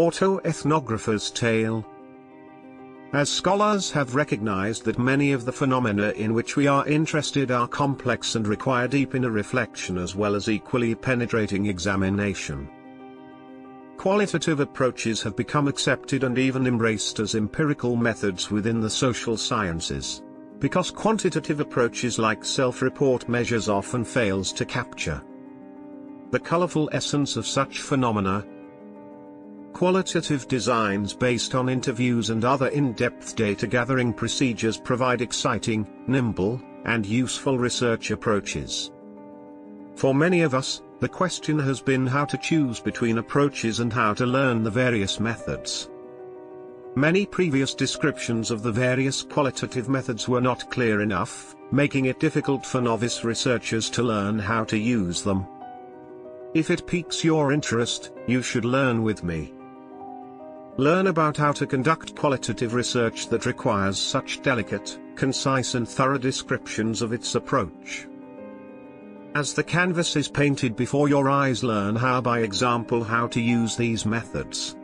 Autoethnographer'S Tale. As scholars have recognized that many of the phenomena in which we are interested are complex and require deep inner reflection as well as equally penetrating examination. Qualitative approaches have become accepted and even embraced as empirical methods within the social sciences, because quantitative approaches like self-report measures often fails to capture the colorful essence of such phenomena. Qualitative designs based on interviews and other in-depth data-gathering procedures provide exciting, nimble, and useful research approaches. For many of us, the question has been how to choose between approaches and how to learn the various methods. Many previous descriptions of the various qualitative methods were not clear enough, making it difficult for novice researchers to learn how to use them. If it piques your interest, you should learn with me. Learn about how to conduct qualitative research that requires such delicate, concise and thorough descriptions of its approach. As the canvas is painted before your eyes, learn how by example how to use these methods.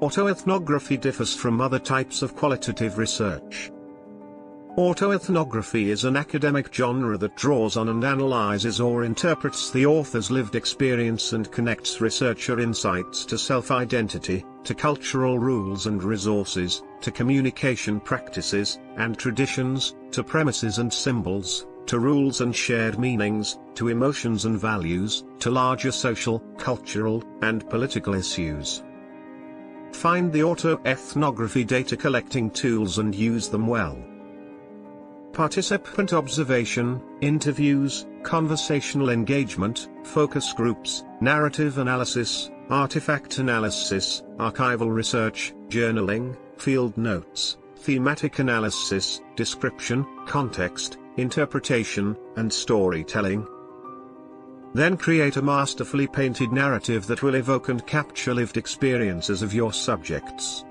Autoethnography differs from other types of qualitative research. Autoethnography is an academic genre that draws on and analyzes or interprets the author's lived experience and connects researcher insights to self-identity, to cultural rules and resources, to communication practices and traditions, to premises and symbols, to rules and shared meanings, to emotions and values, to larger social, cultural, and political issues. Find the autoethnography data collecting tools and use them well. Participant observation, interviews, conversational engagement, focus groups, narrative analysis, artifact analysis, archival research, journaling, field notes, thematic analysis, description, context, interpretation, and storytelling. Then create a masterfully painted narrative that will evoke and capture lived experiences of your subjects.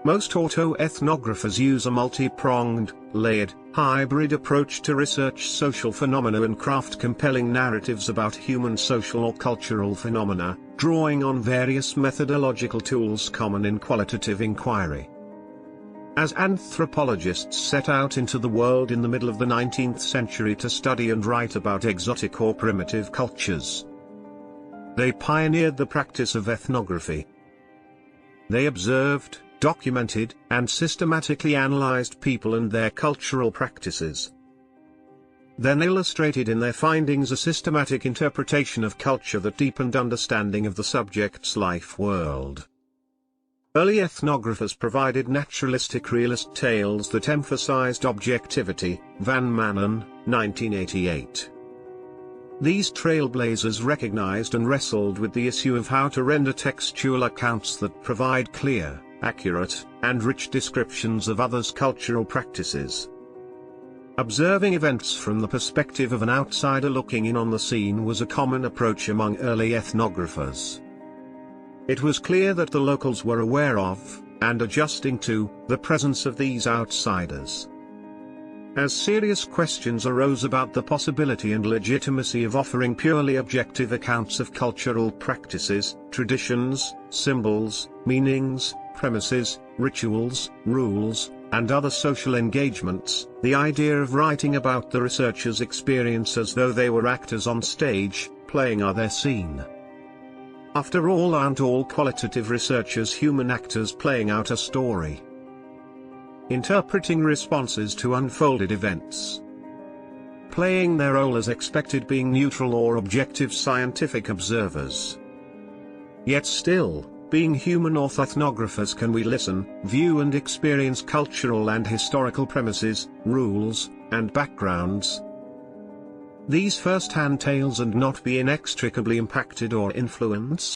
Most autoethnographers use a multi-pronged, layered, hybrid approach to research social phenomena and craft compelling narratives about human social or cultural phenomena, drawing on various methodological tools common in qualitative inquiry. As anthropologists set out into the world in the middle of the 19th century to study and write about exotic or primitive cultures, they pioneered the practice of ethnography. They observed, documented, and systematically analyzed people and their cultural practices. Then illustrated in their findings a systematic interpretation of culture that deepened understanding of the subject's life world. Early ethnographers provided naturalistic realist tales that emphasized objectivity. Van Manen, 1988. These trailblazers recognized and wrestled with the issue of how to render textual accounts that provide clear, accurate, and rich descriptions of others' cultural practices. Observing events from the perspective of an outsider looking in on the scene was a common approach among early ethnographers. It was clear that the locals were aware of, and adjusting to, the presence of these outsiders. As serious questions arose about the possibility and legitimacy of offering purely objective accounts of cultural practices, traditions, symbols, meanings, premises, rituals, rules, and other social engagements, the idea of writing about the researcher's experience as though they were actors on stage, playing their scene. After all, aren't all qualitative researchers human actors playing out a story? Interpreting responses to unfolded events. Playing their role as expected, being neutral or objective scientific observers. Yet still, being human autoethnographers, can we listen, view and experience cultural and historical premises, rules, and backgrounds? These first-hand tales and not be inextricably impacted or influenced?